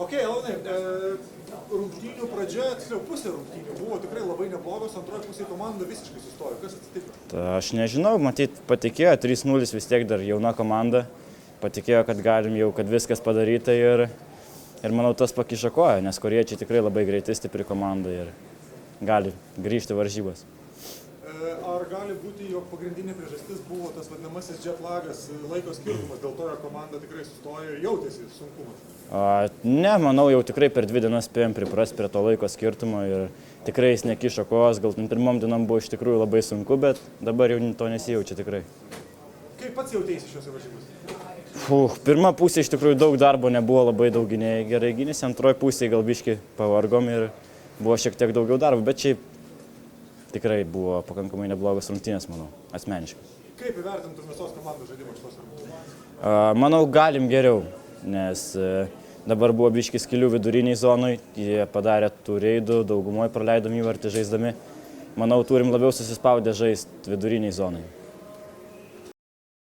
Ok, Elonai, rungtynių pradžia, tiksliau pusė rungtynių buvo tikrai labai neblogos, antroje pusėje komanda visiškai sustojo. Kas atsitiko? Aš nežinau, matyt, patikėjo, 3-0 vis tiek dar jauna komanda, patikėjo, kad galim jau, kad viskas padaryta ir manau tas pakišo koją, nes korėjiečiai tikrai labai greiti, stipri komanda ir gali grįžti varžybas. Ar gali būti, jog pagrindinė priežastis buvo tas vadinamasis jetlagas, laiko skirtumas, dėl to, jog komanda tikrai sustojo ir jautėsi sunkumas? Ne, manau, jau tikrai per 2 dienas spėjom priprasti prie to laiko skirtumo ir tikrai jis nekišo kojos, gal pirmom dienom buvo iš tikrųjų labai sunku, bet dabar jau to nesijaučia tikrai. Kaip pats jautėsi šiose varžybose? Pirma pusė iš tikrųjų daug darbo nebuvo, labai daug gynėjai gerai gynėsi, antroji pusė gal biški pavargom ir buvo šiek tiek daugiau darbo, bet šiaip tikrai buvo pakankamai neblogas rungtynės, manau, asmeniškai. Kaip įvertintum visos komandos žaidimą šitos rungtynės? Manau, galim geriau, nes dabar buvo biški skilių viduriniai zonai, jie padarė tų reidų, daugumoje praleidom įvartį žaisdami. Manau, turim labiau susispaudę žaisti viduriniai zonai.